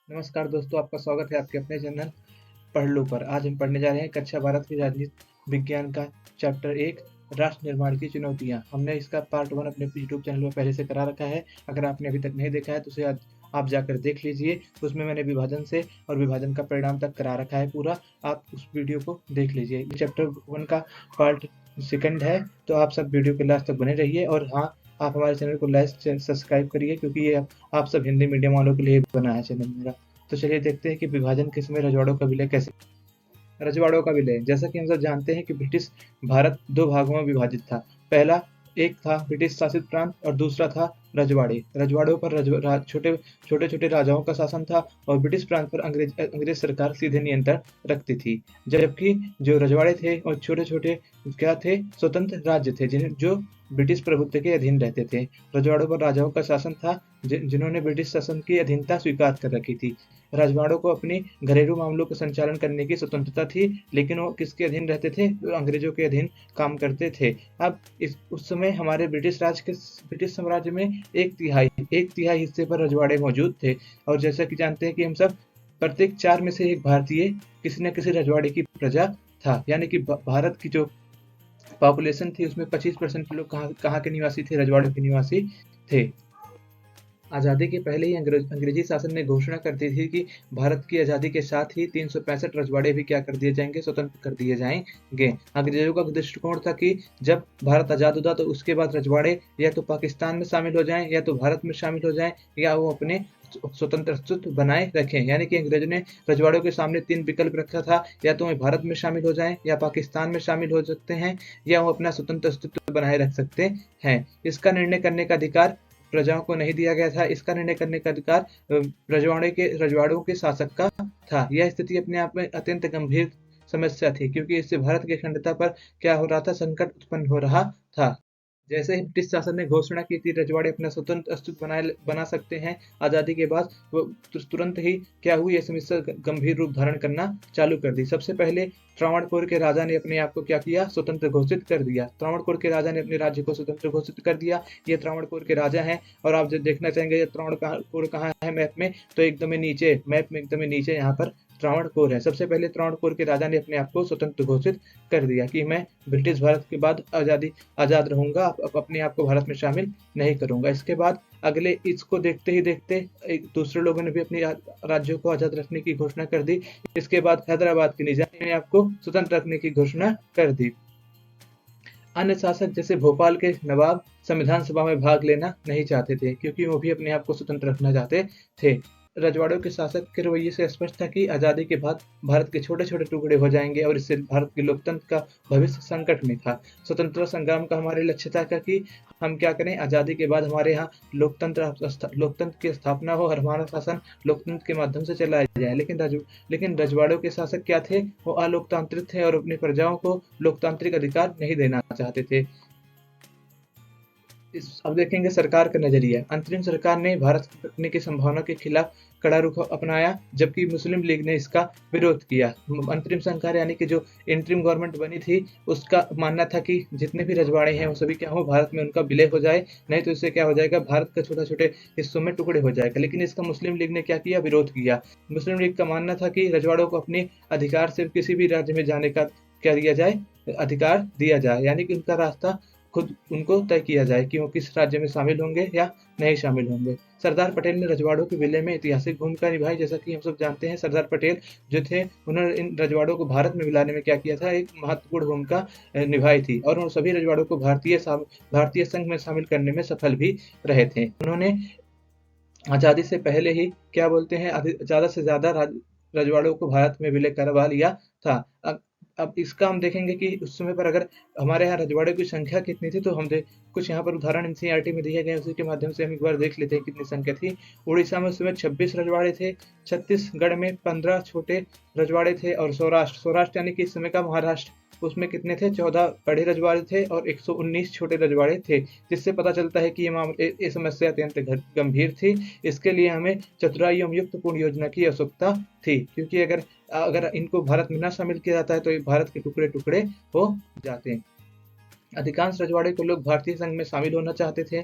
नमस्कार दोस्तों, आपका स्वागत है आपके अपने चैनल पढ़ लो पर। आज हम पढ़ने जा रहे हैं कक्षा भारत की राजनीति विज्ञान का चैप्टर 1 राष्ट्र निर्माण की चुनौतियां। हमने इसका पार्ट 1 अपने यूट्यूब चैनल पर पहले से करा रखा है। अगर आपने अभी तक नहीं देखा है तो उसे आज आप जाकर देख लीजिए। उसमें मैंने विभाजन से और विभाजन का परिणाम तक करा रखा है पूरा। आप उस वीडियो को देख लीजिए। ये चैप्टर 1 का पार्ट सेकंड है, तो आप सब वीडियो के लास्ट तक बने रहिए। और हाँ, आप हमारे चैनल को लाइक सब्सक्राइब करिए, क्योंकि ये आप सब हिंदी मीडियम वालों के लिए बना है चैनल मेरा। तो चलिए देखते हैं कि विभाजन के समय रजवाड़ों का विलय कैसे। रजवाड़ों का विलय, जैसा कि हम सब जानते हैं कि ब्रिटिश भारत दो भागों में विभाजित था। पहला एक था ब्रिटिश शासित प्रांत और दूसरा था रजवाड़े। रजवाड़ों पर छोटे छोटे छोटे राजाओं का शासन था और ब्रिटिश प्रांत पर अंग्रेज सरकार सीधे नियंत्रण रखती थी। जबकि जो रजवाड़े थे और छोटे छोटे क्या थे, स्वतंत्र राज्य थे जो ब्रिटिश प्रभुत्व के अधीन रहते थे। रजवाड़ों पर राजाओं का शासन था जिन्होंने ब्रिटिश शासन की अधीनता स्वीकार कर रखी थी। रजवाड़ों को अपनी घरेलू मामलों का संचालन करने की स्वतंत्रता थी, लेकिन वो किसके अधीन रहते थे? वो अंग्रेजों के अधीन काम करते थे। अब उस समय हमारे ब्रिटिश साम्राज्य में एक तिहाई हिस्से पर रजवाड़े मौजूद थे। और जैसा कि जानते हैं कि हम सब प्रत्येक 4 में से एक भारतीय किसी न किसी रजवाड़े की प्रजा था। यानी कि भारत की जो पॉपुलेशन थी उसमें 25% लोग कहाँ के निवासी थे? रजवाड़ों के निवासी थे। आज़ादी के पहले ही अंग्रेजी शासन ने घोषणा कर दी थी कि भारत की आज़ादी के साथ ही 365 रजवाड़े भी क्या कर दिए जाएंगे? स्वतंत्र कर दिए जाएंगे। अंग्रेजों का दृष्टिकोण था कि जब भारत आज़ाद हुआ तो उसके बाद रजवाड़े या तो पाकिस्तान में शामिल हो जाएं, या तो भारत में शामिल हो जाएं, या वो अपने स्वतंत्र अस्तित्व बनाए रखें। यानी कि अंग्रेजों ने रजवाड़ों के सामने 3 विकल्प रखा था, या तो वे भारत में शामिल हो जाएं, या पाकिस्तान में शामिल हो सकते हैं, या वो अपना स्वतंत्र अस्तित्व बनाए रख सकते हैं। इसका निर्णय करने का अधिकार प्रजाओं को नहीं दिया गया था। इसका निर्णय करने का अधिकार रजवाड़ों के शासक का था। यह स्थिति अपने आप में अत्यंत गंभीर समस्या थी, क्योंकि इससे भारत की अखंडता पर क्या हो रहा था? संकट उत्पन्न हो रहा था। जैसे ही ब्रिटिश शासन ने घोषणा की थी रजवाड़े अपना स्वतंत्र अस्तित्व बना सकते हैं आज़ादी के बाद, वो तुरंत ही क्या हुई? यह समस्या गंभीर रूप धारण करना चालू कर दी। सबसे पहले त्रावणकोर के राजा ने अपने आप को क्या किया? स्वतंत्र घोषित कर दिया। त्रावणकोर के राजा ने अपने राज्य को स्वतंत्र घोषित कर दिया। ये त्रावणकोर के राजा हैं। और आप जब देखना चाहेंगे ये त्रावणकोर कहाँ है मैप में, तो एकदम नीचे, मैप में एकदम नीचे यहाँ पर त्रावणकोर है। सबसे पहले त्रावणकोर के राजा ने अपने आप को स्वतंत्र घोषित कर दिया कि मैं ब्रिटिश भारत के बाद आज़ाद रहूंगा, अपने आप को भारत में शामिल नहीं करूंगा। इसके बाद अगले इसको देखते ही देखते दूसरे लोगों ने भी अपने राज्यों को आज़ाद रखने की घोषणा कर दी। इसके बाद हैदराबाद के निजाम ने आपको स्वतंत्र रखने की घोषणा कर दी। अन्य शासक जैसे भोपाल के नवाब संविधान सभा में भाग लेना नहीं चाहते थे, क्योंकि वो भी अपने आप को स्वतंत्र रखना चाहते थे। रजवाड़ों के शासक के रवैये से स्पष्ट था कि आज़ादी के बाद भारत के छोटे छोटे टुकड़े हो जाएंगे और इससे भारत के लोकतंत्र का भविष्य संकट में था। स्वतंत्रता संग्राम का हमारे लक्ष्य था कि हम क्या करें? आज़ादी के बाद हमारे यहाँ लोकतंत्र की स्थापना हो और हमारा शासन लोकतंत्र के माध्यम से चलाया जाए। लेकिन रजवाड़ों के शासक क्या थे? वो अलोकतांत्रिक थे और अपनी प्रजाओं को लोकतांत्रिक अधिकार नहीं देना चाहते थे। अब देखेंगे सरकार का नजरिया। अंतरिम सरकार ने भारत रखने की संभावना के खिलाफ कड़ा रुख अपनाया, जबकि मुस्लिम लीग ने इसका विरोध किया। अंतरिम सरकार यानी कि जो इंटरिम गवर्नमेंट बनी थी, उसका मानना था कि जितने भी रजवाड़े हैं वो सभी क्या हो? भारत में उनका विलय हो जाए, नहीं तो इससे क्या हो जाएगा? भारत का छोटे छोटे हिस्सों में टुकड़े हो जाएगा। लेकिन इसका मुस्लिम लीग ने क्या किया? विरोध किया। मुस्लिम लीग का मानना था कि रजवाड़ों को अपने अधिकार से किसी भी राज्य में जाने का क्या दिया जाए? अधिकार दिया जाए। यानी कि उनका रास्ता खुद उनको तय किया जाए कि वो किस राज्य में शामिल होंगे या नहीं शामिल होंगे। सरदार पटेल ने रजवाड़ों के विलय में ऐतिहासिक भूमिका निभाई। जैसा कि हम सब जानते हैं, सरदार पटेल जो थे उन्होंने इन रजवाड़ों को भारत में मिलाने में क्या किया था? एक महत्वपूर्ण भूमिका निभाई थी। और उन सभी रजवाड़ों को भारतीय संघ में शामिल करने में सफल भी रहे थे। उन्होंने आज़ादी से पहले ही क्या बोलते हैं, ज़्यादा से ज़्यादा रजवाड़ों को भारत में विलय करवा लिया था। अब इसका हम देखेंगे कि उस समय पर अगर हमारे यहाँ रजवाड़ों की संख्या कितनी थी, तो हम कुछ यहाँ पर उदाहरण एनसीईआरटी में दिए गए, उसी के माध्यम से हम एक बार देख लेते हैं कितनी संख्या थी। उड़ीसा में उस समय 26 रजवाड़े थे, छत्तीसगढ़ में 15 छोटे रजवाड़े थे, और सौराष्ट्र यानी कि इस समय का महाराष्ट्र, उसमें कितने थे? 14 बड़े रजवाड़े थे और 119 छोटे रजवाड़े थे। जिससे पता चलता है कि ये समस्या अत्यंत गंभीर थी। इसके लिए हमें चतुराई एवं युक्तपूर्ण योजना की आवश्यकता थी, क्योंकि अगर इनको भारत में न शामिल किया जाता है तो ये भारत के टुकड़े टुकड़े हो जाते हैं। अधिकांश रजवाड़े को लोग भारतीय संघ में शामिल होना चाहते थे।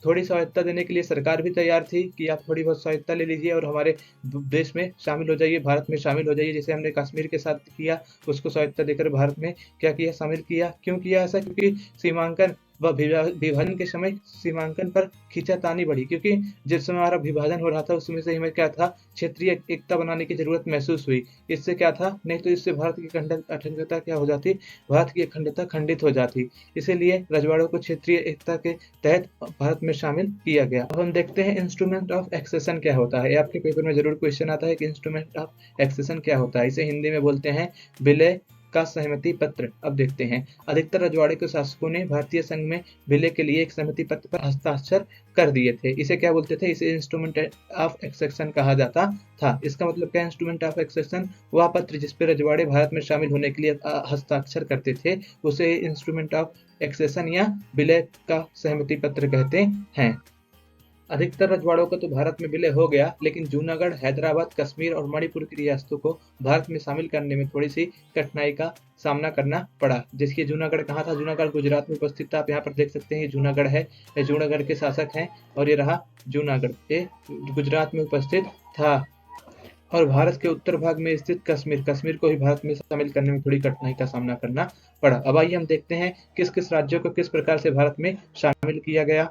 थोड़ी स्वायत्ता देने के लिए सरकार भी तैयार थी कि आप थोड़ी बहुत स्वायत्ता ले लीजिए और हमारे देश में शामिल हो जाइए, भारत में शामिल हो जाइए। जैसे हमने कश्मीर के साथ किया, उसको स्वायत्ता देकर भारत में क्या किया, शामिल किया। क्यों किया ऐसा? क्योंकि सीमांकन व विभाजन के समय सीमांकन पर खींचातानी बढ़ी, क्योंकि जिस समय हमारा विभाजन हो रहा था उस समय से हमें क्या था, क्षेत्रीय एकता बनाने की जरूरत महसूस हुई। इससे क्या था, नहीं तो इससे भारत की अखंडता क्या हो जाती, भारत की अखंडता खंडित हो जाती। इसीलिए रजवाड़ों को क्षेत्रीय एकता के तहत भारत में शामिल किया गया। अब हम देखते हैं इंस्ट्रूमेंट ऑफ एक्सेशन क्या होता है। आपके पेपर में जरूर क्वेश्चन आता है कि इंस्ट्रूमेंट ऑफ एक्सेशन क्या होता है। इसे हिंदी में बोलते हैं विलय का सहमति पत्र। अब देखते हैं, अधिकतर रजवाड़े के शासकों ने भारतीय संघ में विलय के लिए एक सहमति पत्र पर हस्ताक्षर कर दिए थे। इसे क्या बोलते थे, इसे इंस्ट्रूमेंट ऑफ एक्सेशन कहा जाता था। इसका मतलब क्या, इंस्ट्रूमेंट ऑफ एक्सेशन वह पत्र जिस पर रजवाड़े भारत में शामिल होने के लिए हस्ताक्षर करते थे, उसे इंस्ट्रूमेंट ऑफ एक्सेशन या विलय का सहमति पत्र कहते हैं। अधिकतर रजवाड़ों का तो भारत में विलय हो गया, लेकिन जूनागढ़, हैदराबाद, कश्मीर और मणिपुर की रियासतों को भारत में शामिल करने में थोड़ी सी कठिनाई का सामना करना पड़ा। जैसे जूनागढ़ कहाँ था, जूनागढ़ गुजरात में उपस्थित था। आप यहाँ पर देख सकते हैं, ये जूनागढ़ है, ये जूनागढ़ के शासक हैं, और ये रहा जूनागढ़, ये गुजरात में उपस्थित था। और भारत के उत्तर भाग में स्थित कश्मीर, कश्मीर को भी भारत में शामिल करने में थोड़ी कठिनाई का सामना करना पड़ा। अब आइए हम देखते हैं किस किस राज्यों को किस प्रकार से भारत में शामिल किया गया।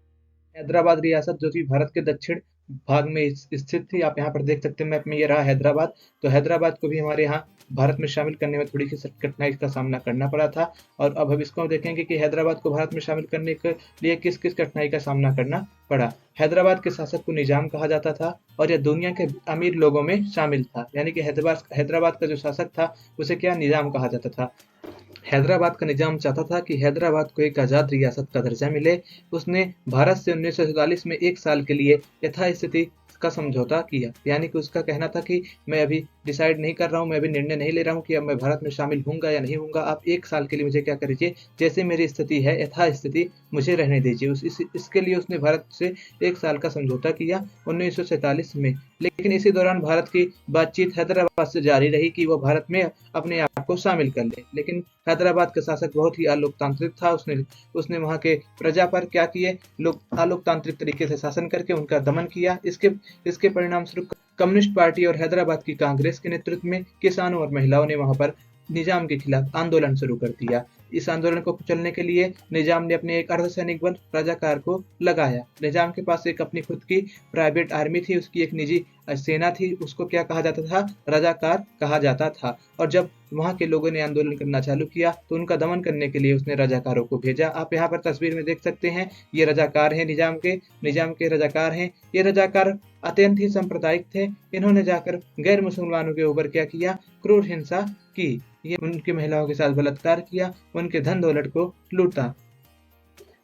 हैदराबाद रियासत, जो कि भारत के दक्षिण भाग में स्थित थी, आप यहाँ पर देख सकते हैं मैप में, ये रहा हैदराबाद। तो हैदराबाद को भी हमारे यहाँ भारत में शामिल करने में थोड़ी सी कठिनाई का सामना करना पड़ा था। और अब हम इसको देखेंगे कि हैदराबाद को भारत में शामिल करने के लिए किस किस कठिनाई का सामना करना पड़ा। हैदराबाद के शासक को निजाम कहा जाता था, और यह दुनिया के अमीर लोगों में शामिल था। यानी कि हैदराबाद का जो शासक था उसे क्या, निजाम कहा जाता था। हैदराबाद का निजाम चाहता था कि हैदराबाद को एक आज़ाद रियासत का दर्जा मिले। उसने भारत से 1947 में 1 साल के लिए यथास्थिति का समझौता किया। यानी कि उसका कहना था कि मैं अभी डिसाइड नहीं कर रहा हूँ, मैं अभी निर्णय नहीं ले रहा हूँ कि अब मैं भारत में शामिल होऊंगा या नहीं होऊंगा। आप 1 साल के लिए मुझे क्या करिए, जैसे मेरी स्थिति है यथास्थिति मुझे रहने दीजिए। इसके लिए उसने भारत से 1 साल का समझौता किया 1947 में। लेकिन इसी दौरान भारत की बातचीत हैदराबाद से जारी रही कि वह भारत में अपने आप को शामिल कर ले। लेकिन हैदराबाद का शासक बहुत ही अलोकतांत्रिक था। उसने वहाँ के प्रजा पर क्या किए, अलोकतांत्रिक तरीके से शासन करके उनका दमन किया। इसके परिणाम स्वरूप कम्युनिस्ट पार्टी और हैदराबाद की कांग्रेस के नेतृत्व में किसानों और महिलाओं ने वहां पर निजाम के खिलाफ आंदोलन शुरू कर दिया। इस आंदोलन को कुचलने के लिए निजाम ने अपने एक अर्धसैनिक बल रजाकार को लगाया। निजाम के पास एक अपनी खुद की प्राइवेट आर्मी थी, उसकी एक निजी सेना थी, उसको क्या कहा जाता था, रजाकार कहा जाता था। और जब वहां के लोगों ने आंदोलन करना चालू किया तो उनका दमन करने के लिए उसने रजाकारों को भेजा। आप यहाँ पर तस्वीर में देख सकते हैं, ये रजाकार हैं, निजाम के रजाकार हैं। ये रजाकार अत्यंत ही सांप्रदायिक थे। इन्होंने जाकर गैर मुसलमानों के ऊपर क्या किया, क्रूर हिंसा की। ये उनकी महिलाओं के साथ बलात्कार किया, उनके धन दौलत को लूटा।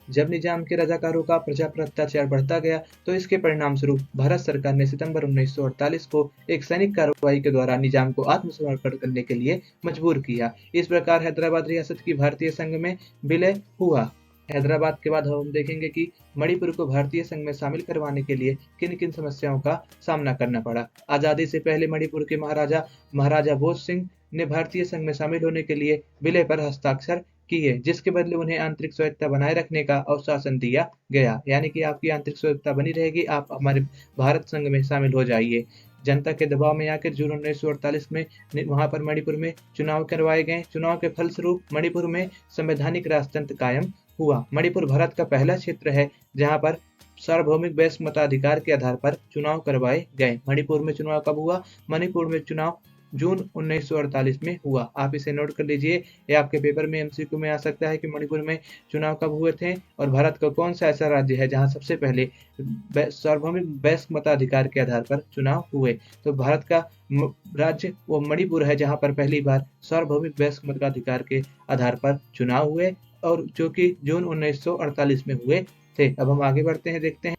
जब निजाम के रजाकारों का प्रजा पर अत्याचार बढ़ता गया तो इसके परिणाम स्वरूप भारत सरकार ने सितंबर 1948 को एक सैनिक कार्रवाई के द्वारा निजाम को आत्मसमर्पण करने के लिए मजबूर किया। इस प्रकार हैदराबाद रियासत की भारतीय संघ में विलय हुआ। हैदराबाद के बाद हम देखेंगे कि मणिपुर को भारतीय संघ में शामिल करवाने के लिए किन किन समस्याओं का सामना करना पड़ा। आजादी से पहले मणिपुर के महाराजा भोज सिंह ने भारतीय संघ में शामिल होने के लिए विलय पर हस्ताक्षर किए, जिसके बदले उन्हें आंतरिक स्वायत्ता बनाए रखने का आश्वासन दिया गया। यानी कि आपकी आंतरिक स्वायत्ता बनी रहेगी, आप हमारे भारत संघ में शामिल हो जाइए। जनता के दबाव में आकर जून 1948 में वहां पर मणिपुर में चुनाव करवाए गए। चुनाव के फलस्वरूप मणिपुर में संवैधानिक राजतंत्र कायम हुआ। मणिपुर भारत का पहला क्षेत्र है जहां पर सार्वभौमिक वैश्विक मताधिकार के आधार पर चुनाव करवाए गए। मणिपुर में चुनाव कब हुआ, मणिपुर में चुनाव जून 1948 में हुआ। आप इसे नोट कर लीजिए, ये आपके पेपर में एमसीक्यू में आ सकता है कि मणिपुर में चुनाव कब हुए थे और भारत का कौन सा ऐसा राज्य है जहां सबसे पहले सार्वभौमिक वैश्विक मताधिकार के आधार पर चुनाव हुए। तो भारत का राज्य वो मणिपुर है जहां पर पहली बार सार्वभौमिक वैश्विक मताधिकार के आधार पर चुनाव हुए, और जो कि जून 1948 में हुए थे। अब हम आगे बढ़ते हैं, देखते हैं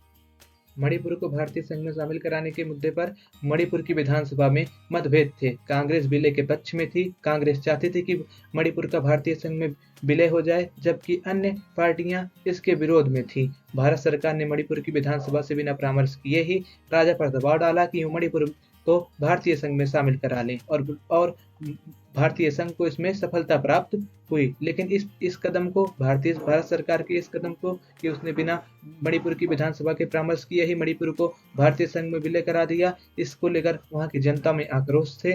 मणिपुर को भारतीय संघ में शामिल कराने के मुद्दे पर मणिपुर की विधानसभा में मतभेद थे। कांग्रेस विलय के पक्ष में थी। कांग्रेस चाहती थी कि मणिपुर का भारतीय संघ में विलय हो जाए, जबकि अन्य पार्टियां इसके विरोध में थी। भारत सरकार ने मणिपुर की विधानसभा से बिना परामर्श किए ही राजा पर दबाव डाला कि मणिपुर को भारतीय संघ में शामिल करा लें और भारतीय संघ को इसमें सफलता प्राप्त हुई। लेकिन इस कदम को भारत सरकार के इस कदम को कि उसने बिना मणिपुर की विधानसभा के परामर्श किए ही मणिपुर को भारतीय संघ में विलय करा दिया, इसको लेकर वहां की जनता में आक्रोश थे।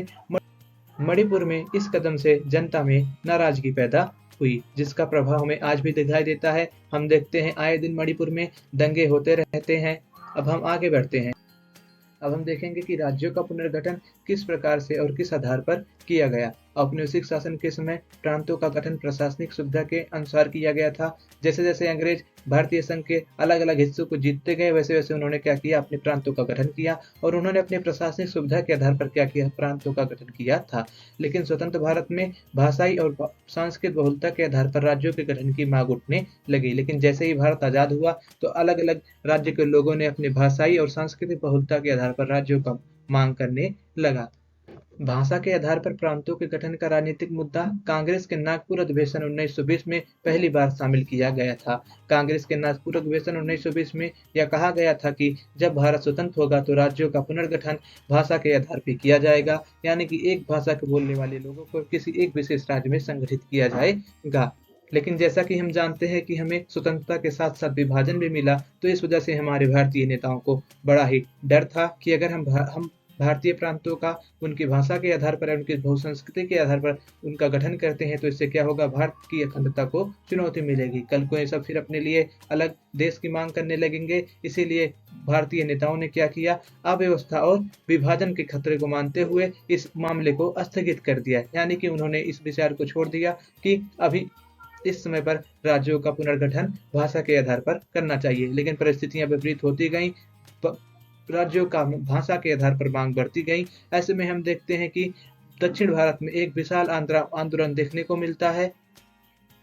मणिपुर में इस कदम से जनता में नाराजगी पैदा हुई, जिसका प्रभाव हमें आज भी दिखाई देता है। हम देखते हैं आए दिन मणिपुर में दंगे होते रहते हैं। अब हम आगे बढ़ते हैं। अब हम देखेंगे कि राज्यों का पुनर्गठन किस प्रकार से और किस आधार पर किया गया। औपनिवेशिक शासन के समय प्रांतों का गठन प्रशासनिक सुविधा के अनुसार किया गया था। जैसे जैसे अंग्रेज भारतीय संघ के अलग अलग हिस्सों को जीतते गए, वैसे वैसे उन्होंने क्या किया, अपने प्रांतों का गठन किया और उन्होंने अपने प्रशासनिक सुविधा के आधार पर क्या किया, प्रांतों का गठन किया था। लेकिन स्वतंत्र भारत में भाषाई और सांस्कृतिक बहुलता के आधार पर राज्यों के गठन की मांग उठने लगी। लेकिन जैसे ही भारत आजाद हुआ तो अलग अलग राज्य के लोगों ने अपने भाषाई और सांस्कृतिक बहुलता के आधार पर राज्यों का मांग करने लगा। भाषा के आधार पर प्रांतों के गठन का राजनीतिक मुद्दा कांग्रेस के नागपुर अधिवेशन 1920 में पहली बार शामिल किया गया था। कांग्रेस के नागपुर अधिवेशन 1920 में यह कहा गया था कि जब भारत स्वतंत्र होगा तो राज्यों का पुनर्गठन भाषा के आधार पर किया जाएगा, यानी कि एक भाषा के बोलने वाले लोगों को किसी एक विशेष राज्य में संगठित किया जाएगा। लेकिन जैसा कि हम जानते हैं कि हमें स्वतंत्रता के साथ साथ विभाजन भी मिला, तो इस वजह से हमारे भारतीय नेताओं को बड़ा ही डर था कि अगर हम भारतीय प्रांतों का उनकी भाषा के आधार पर, उनकी बहुसंस्कृति के आधार पर उनका गठन करते हैं तो इससे क्या होगा, भारत की अखंडता को चुनौती मिलेगी। कल को ये सब फिर अपने लिए अलग देश की मांग करने लगेंगे। इसीलिए भारतीय नेताओं ने क्या किया, अव्यवस्था और विभाजन के खतरे को मानते हुए इस मामले को स्थगित कर दिया। यानी कि उन्होंने इस विचार को छोड़ दिया कि अभी इस समय पर राज्यों का पुनर्गठन भाषा के आधार पर करना चाहिए। लेकिन परिस्थितियां विपरीत होती गई, राज्यों का भाषा के आधार पर मांग बढ़ती गई। ऐसे में हम देखते हैं कि दक्षिण भारत में एक विशाल आंध्रा आंदोलन देखने को मिलता है।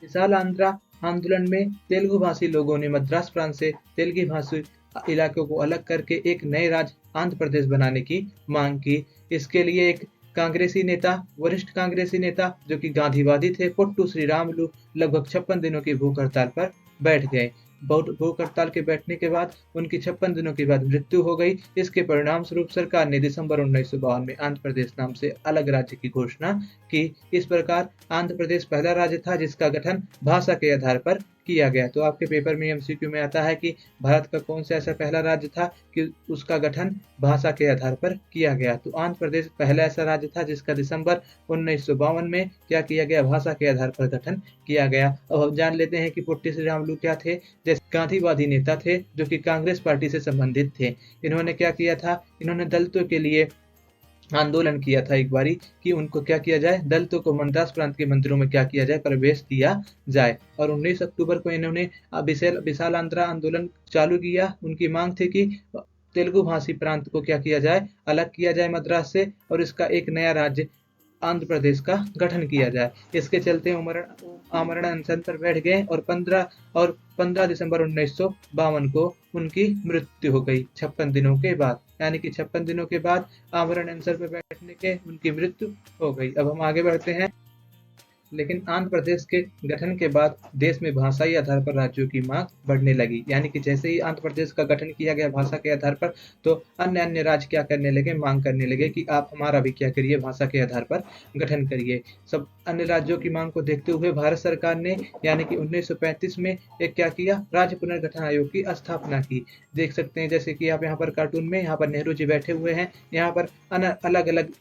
विशाल आंध्रा आंदोलन में तेलुगु भाषी लोगों ने मद्रास प्रांत से तेलुगु भाषी इलाकों को अलग करके एक नए राज्य आंध्र प्रदेश बनाने की मांग की। इसके लिए एक कांग्रेसी नेता, वरिष्ठ कांग्रेसी नेता जो कि गांधीवादी थे, पुट्टू श्रीरामुलु, लगभग 56 दिनों की भूख हड़ताल पर बैठ गए। भूख हड़ताल के बैठने के बाद उनकी 56 दिनों के बाद मृत्यु हो गई। इसके परिणाम स्वरूप सरकार ने दिसंबर 1952 में आंध्र प्रदेश नाम से अलग राज्य की घोषणा की। इस प्रकार आंध्र प्रदेश पहला राज्य था जिसका गठन भाषा के आधार पर किया गया। तो आपके पेपर में एमसीक्यू में आता है कि भारत का कौन सा ऐसा पहला राज्य था कि उसका गठन भाषा के आधार पर किया गया। तो आंध्र प्रदेश पहला ऐसा राज्य था जिसका दिसंबर 1952 में क्या किया गया, भाषा के आधार पर गठन किया गया। अब हम जान लेते हैं कि पुट्टी श्रीरामुलु क्या थे। जैसे गांधीवादी नेता थे जो कि कांग्रेस पार्टी से संबंधित थे। इन्होंने क्या किया था, इन्होंने दलितों के लिए आंदोलन किया था एक बारी कि उनको क्या किया जाए, दलितों को मद्रास प्रांत के मंदिरों में क्या किया जाए, प्रवेश दिया जाए। और 19 अक्टूबर को इन्होंने विशाल आंध्रा आंदोलन चालू किया। उनकी मांग थी कि तेलुगु भाषी प्रांत को क्या किया जाए, अलग किया जाए मद्रास से और इसका एक नया राज्य आंध्र प्रदेश का गठन किया जाए। इसके चलते आमरण अनशन पर बैठ गए और 15 दिसंबर 1952 को उनकी मृत्यु हो गई 56 दिनों के बाद। यानी कि 56 दिनों के बाद आमरण अनशन पर बैठने के उनकी मृत्यु हो गई। अब हम आगे बढ़ते हैं। लेकिन आंध्र प्रदेश के गठन के बाद देश में भाषाई आधार पर राज्यों की मांग बढ़ने लगी। यानी कि जैसे ही आंध्र प्रदेश का गठन किया गया भाषा के आधार पर, तो अन्य राज्य क्या करने लगे, मांग करने लगे कि आप हमारा भी क्या करिए, भाषा के आधार पर गठन करिए। सब अन्य राज्यों की मांग को देखते हुए भारत सरकार ने यानी कि 1935 में एक क्या किया, राज्य पुनर्गठन आयोग की स्थापना की। देख सकते हैं जैसे कि आप यहाँ पर कार्टून में, यहाँ पर नेहरू जी बैठे हुए हैं। यहाँ पर अलग अलग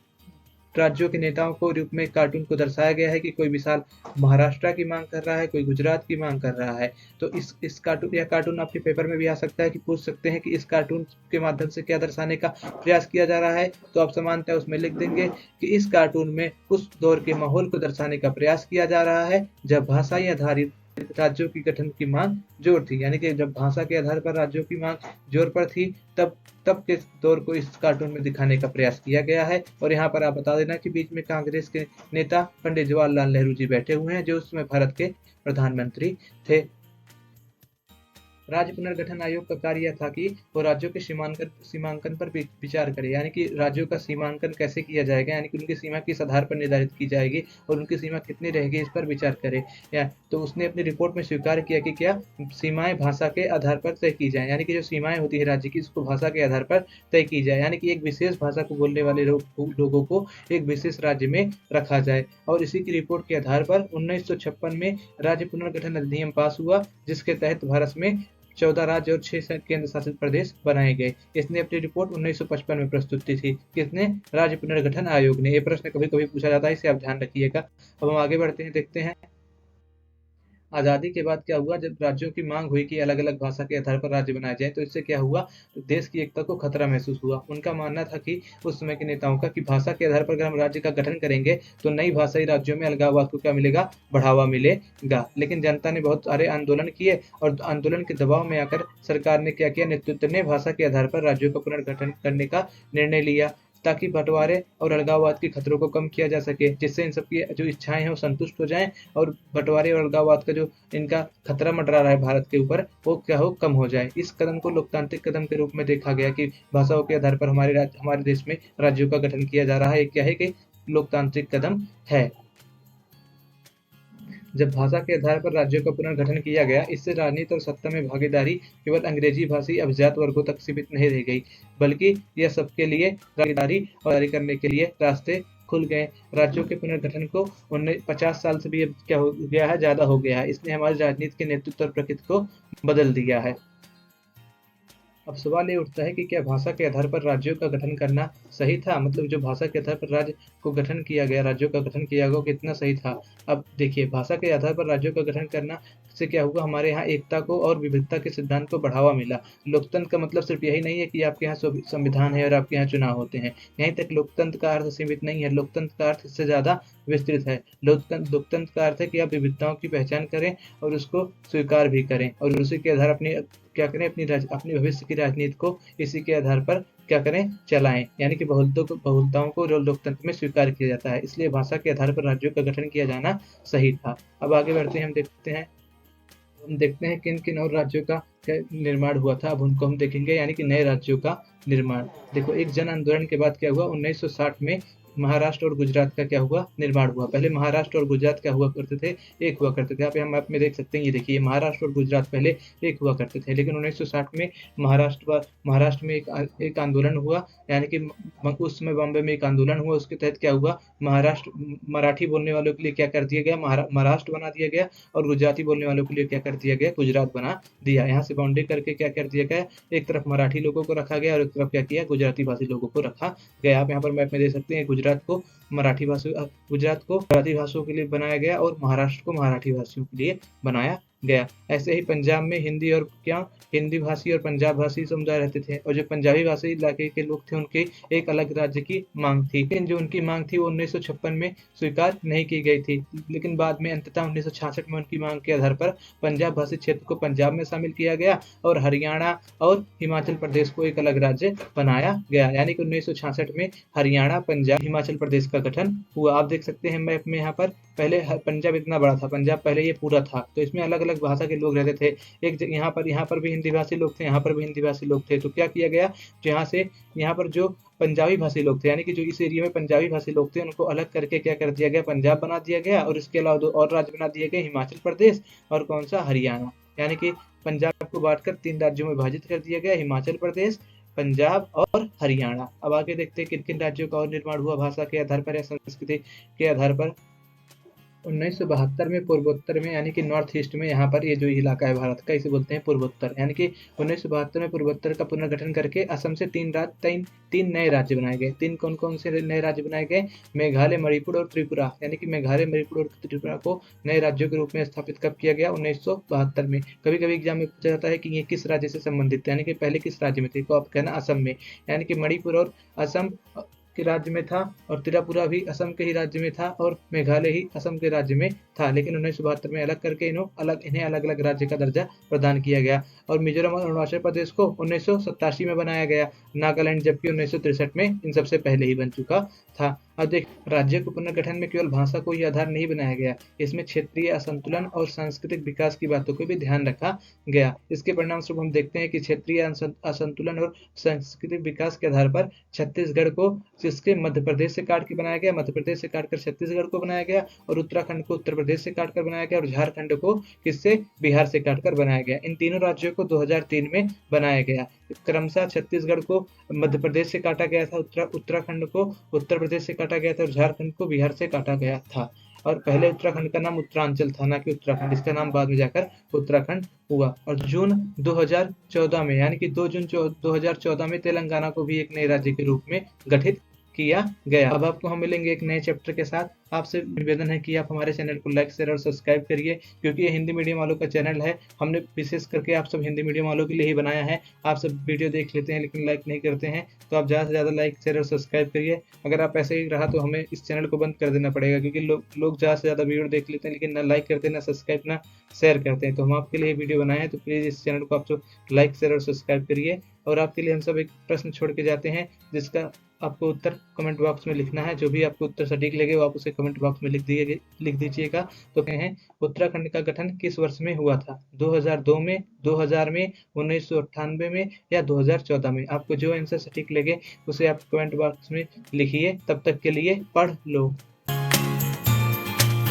राज्यों के नेताओं को रूप में कार्टून को दर्शाया गया है कि कोई विशाल महाराष्ट्र की मांग कर रहा है, कोई गुजरात की मांग कर रहा है। तो इस कार्टून आपके पेपर में भी आ सकता है कि पूछ सकते हैं कि इस कार्टून के माध्यम से क्या दर्शाने का प्रयास किया जा रहा है। तो आप समानतः उसमें लिख देंगे कि इस कार्टून में उस दौर के माहौल को दर्शाने का प्रयास किया जा रहा है जब भाषाई आधारित राज्यों की गठन की मांग जोर थी। यानी कि जब भाषा के आधार पर राज्यों की मांग जोर पर थी, तब के दौर को इस कार्टून में दिखाने का प्रयास किया गया है। और यहाँ पर आप बता देना कि बीच में कांग्रेस के नेता पंडित जवाहरलाल नेहरू जी बैठे हुए हैं जो उस समय भारत के प्रधानमंत्री थे। राज्य पुनर्गठन आयोग का कार्य था कि वो राज्यों के सीमांकन पर विचार करे, यानी कि राज्यों का सीमांकन कैसे किया जाएगा, यानी कि उनकी सीमा किस आधार पर निर्धारित की जाएगी और उनकी सीमा कितनी रहेगी, इस पर विचार करे। तो उसने अपनी रिपोर्ट में स्वीकार किया कि क्या सीमाएं भाषा के आधार पर तय की जाए, यानी कि जो सीमाएं होती है राज्य की, उसको भाषा के आधार पर तय की जाए, यानी कि एक विशेष भाषा को बोलने वाले लोगों को एक विशेष राज्य में रखा जाए। और इसी की रिपोर्ट के आधार पर 1956 में राज्य पुनर्गठन अधिनियम पास हुआ, जिसके तहत भारत में 14 राज्य और 6 केंद्र शासित प्रदेश बनाए गए। इसने अपनी रिपोर्ट 1955 में प्रस्तुत की थी। किसने? राज्य पुनर्गठन आयोग ने। ये प्रश्न कभी कभी पूछा जाता है, इसे आप ध्यान रखिएगा। अब हम आगे बढ़ते हैं, देखते हैं आज़ादी के बाद क्या हुआ। जब राज्यों की मांग हुई कि अलग अलग भाषा के आधार पर राज्य बनाए जाए, तो इससे क्या हुआ, तो देश की एकता को खतरा महसूस हुआ। उनका मानना था कि उस समय के नेताओं का कि भाषा के आधार पर अगर हम राज्य का गठन करेंगे तो नई भाषाई राज्यों में अलगाववाद को क्या मिलेगा, बढ़ावा मिलेगा। लेकिन जनता ने बहुत सारे आंदोलन किए और आंदोलन के दबाव में आकर सरकार ने क्या किया, नेतृत्व ने भाषा के आधार पर राज्यों का पुनर्गठन करने का निर्णय लिया, ताकि बंटवारे और अलगाववाद के खतरों को कम किया जा सके, जिससे इन सबकी जो इच्छाएं हैं वो संतुष्ट हो जाएं और बंटवारे और अलगाववाद का जो इनका खतरा मंडरा रहा है भारत के ऊपर, वो क्या हो, कम हो जाए। इस कदम को लोकतांत्रिक कदम के रूप में देखा गया कि भाषाओं के आधार पर हमारे देश में राज्यों का गठन किया जा रहा है। क्या है कि लोकतांत्रिक कदम है। जब भाषा के आधार पर राज्यों का पुनर्गठन किया गया, इससे राजनीति और सत्ता में भागीदारी केवल अंग्रेजी भाषी अभिजात वर्गों तक सीमित नहीं रह गई, बल्कि यह सबके लिए भागीदारी और जारी करने के लिए रास्ते खुल गए। राज्यों के पुनर्गठन को 50 साल से भी अब क्या हो गया है, ज्यादा हो गया है। इसने हमारी राजनीति के नेतृत्व और प्रकृति को बदल दिया है। अब सवाल ये उठता है कि क्या भाषा के आधार पर राज्यों का गठन करना सही था, मतलब जो भाषा के आधार पर राज्य को गठन किया गया, राज्यों का गठन किया गया, वो कितना सही था। अब देखिए, भाषा के आधार पर राज्यों का गठन करना से क्या हुआ, हमारे यहाँ एकता को और विविधता के सिद्धांत को बढ़ावा मिला। लोकतंत्र का मतलब सिर्फ यही नहीं है कि आपके यहाँ संविधान है और आपके यहाँ चुनाव होते हैं। यहीं तक लोकतंत्र का अर्थ सीमित नहीं है, लोकतंत्र का अर्थ इससे ज्यादा विस्तृत है। लोकतंत्र का अर्थ है कि आप विविधताओं की पहचान करें और उसको स्वीकार भी करें, और उसी के आधार अपनी क्या करें, अपनी भविष्य की राजनीति को इसी के आधार पर क्या करें, चलाएं। यानी कि बहुलताओं को जो लोकतंत्र में स्वीकार किया जाता है, इसलिए भाषा के आधार पर राज्यों का गठन किया जाना सही था। अब आगे बढ़ते हैं, हम देखते हैं किन किन और राज्यों का निर्माण हुआ था। अब उनको हम देखेंगे, यानी कि नए राज्यों का निर्माण। देखो, एक जन आंदोलन के बाद क्या हुआ, 1960 में महाराष्ट्र और गुजरात का क्या हुआ, निर्माण हुआ। पहले महाराष्ट्र और गुजरात क्या हुआ करते थे, एक हुआ करते थे। यहाँ पे हम मैप में देख सकते हैं, ये देखिए, महाराष्ट्र और गुजरात पहले एक हुआ करते थे, लेकिन 1960 में महाराष्ट्र में एक आंदोलन हुआ, यानी कि उस समय बॉम्बे में एक आंदोलन हुआ। उसके तहत क्या हुआ, महाराष्ट्र मराठी बोलने वालों के लिए क्या कर दिया गया, महाराष्ट्र बना दिया गया, और गुजराती बोलने वालों के लिए क्या कर दिया गया, गुजरात बना दिया। यहाँ से बाउंड्री करके क्या कर दिया गया, एक तरफ मराठी लोगों को रखा गया और एक तरफ क्या किया, गुजराती भाषी लोगों को रखा गया। आप यहाँ पर मैप में देख सकते हैं, गुजरात को गुजराती भाषाओं के लिए बनाया गया और महाराष्ट्र को मराठी भाषियों के लिए बनाया गया। ऐसे ही पंजाब में हिंदी भाषी और पंजाब भाषी समुदाय रहते थे, और जो पंजाबी भाषी इलाके के लोग थे, उनके एक अलग राज्य की मांग थी। लेकिन जो उनकी मांग थी वो 1956 में स्वीकार नहीं की गई थी, लेकिन बाद में अंततः 1966 में उनकी मांग के आधार पर पंजाब भाषी क्षेत्र को पंजाब में शामिल किया गया और हरियाणा और हिमाचल प्रदेश को एक अलग राज्य बनाया गया। यानी कि 1966 में हरियाणा, पंजाब, हिमाचल प्रदेश का गठन हुआ। आप देख सकते हैं मैप में, यहाँ पर पहले पंजाब इतना बड़ा था, पंजाब पहले ये पूरा था, तो इसमें अलग अलग भाषा के लोग रहते थे। एक यहाँ पर भी हिंदी भाषी लोग थे, यहाँ पर भी हिंदी भाषी लोग थे। तो क्या किया गया, यहाँ पर जो पंजाबी भाषी लोग थे, यानी कि जो इस एरिया में पंजाबी भाषी लोग थे, उनको अलग करके क्या कर दिया गया, पंजाब बना दिया गया, और इसके अलावा 2 और राज्य बना दिए गए, हिमाचल प्रदेश और कौन सा, हरियाणा। यानी कि पंजाब को बांटकर 3 राज्यों में विभाजित कर दिया गया, हिमाचल प्रदेश, पंजाब और हरियाणा। अब आगे देखते हैं किन किन राज्यों का और निर्माण हुआ भाषा के आधार पर या संस्कृति के आधार पर। 1972 में पूर्वोत्तर में, यानी कि नॉर्थ ईस्ट में, यहाँ पर ये जो इलाका है भारत का, इसे बोलते हैं पूर्वोत्तर। यानी कि 1972 में पूर्वोत्तर का पुनर्गठन करके असम से 3 नए राज्य बनाए गए। 3 कौन कौन से नए राज्य बनाए गए, मेघालय, मणिपुर और त्रिपुरा। यानी कि मेघालय, मणिपुर और त्रिपुरा को नए राज्यों के रूप में स्थापित कब किया गया, 1972 में। कभी कभी एग्जाम में पूछा जाता है कि ये किस राज्य से संबंधित है, यानी कि पहले किस राज्य में थे, तो आप कहना असम में। यानी कि मणिपुर और असम के राज्य में था, और त्रिपुरा भी असम के ही राज्य में था, और मेघालय ही असम के राज्य में था। लेकिन 1972 में अलग करके इन्हें अलग अलग राज्य का दर्जा प्रदान किया गया। और मिजोरम और अरुणाचल प्रदेश को 1987 में बनाया गया, नागालैंड जबकि 1963 में इन सबसे पहले ही बन चुका था। अब देख, राज्य के पुनर्गठन में केवल भाषा को ही आधार नहीं बनाया गया, इसमें क्षेत्रीय असंतुलन और सांस्कृतिक विकास की बातों को भी ध्यान रखा गया। इसके परिणाम स्वरूप हम देखते हैं कि क्षेत्रीय असंतुलन और सांस्कृतिक विकास के आधार पर छत्तीसगढ़ को जिसके मध्य प्रदेश से काट के बनाया गया, मध्य प्रदेश से काटकर छत्तीसगढ़ को बनाया गया, और उत्तराखंड को उत्तर प्रदेश से काटकर बनाया गया, और झारखंड को किससे, बिहार से काटकर बनाया गया। इन तीनों राज्यों को 2003 में बनाया गया। क्रमशः छत्तीसगढ़ को मध्य प्रदेश से काटा गया था, उत्तराखंड को उत्तर प्रदेश से काटा गया था, और झारखंड को बिहार से काटा गया था। और पहले उत्तराखंड का नाम उत्तरांचल था, ना कि उत्तराखंड। इसका नाम बाद में जाकर उत्तराखंड हुआ। और जून 2014 में, यानी कि 2 जून 2014 में तेलंगाना को भी एक नए राज्य के रूप में गठित किया गया। अब आपको हम मिलेंगे एक नए चैप्टर के साथ। आपसे निवेदन है कि आप हमारे चैनल को लाइक, शेयर और सब्सक्राइब करिए, क्योंकि ये हिंदी मीडियम वालों का चैनल है। हमने विशेष करके आप सब हिंदी मीडियम वालों के लिए ही बनाया है। आप सब वीडियो देख लेते हैं लेकिन लाइक नहीं करते हैं, तो आप ज़्यादा से ज़्यादा लाइक, शेयर और सब्सक्राइब करिए। अगर आप ऐसे ही रहा तो हमें इस चैनल को बंद कर देना पड़ेगा, क्योंकि लोग ज़्यादा से ज़्यादा वीडियो देख लेते हैं लेकिन ना लाइक करते, ना सब्सक्राइब, ना शेयर करते हैं। तो हम आपके लिए वीडियो बनाए हैं, तो प्लीज़ इस चैनल को आप सब लाइक, शेयर और सब्सक्राइब करिए। और आपके लिए हम सब एक प्रश्न छोड़ के जाते हैं, जिसका आपको उत्तर कमेंट बॉक्स में लिखना है। जो भी आपको उत्तर सटीक लगे वो आप उसे कमेंट बॉक्स में लिख दीजिएगा। तो कहे हैं, उत्तराखंड का गठन किस वर्ष में हुआ था? 2002 में, 2000 में, 1998 में, या 2014 में? आपको जो आंसर सटीक लगे उसे आप कमेंट बॉक्स में लिखिए। तब तक के लिए पढ़ लो।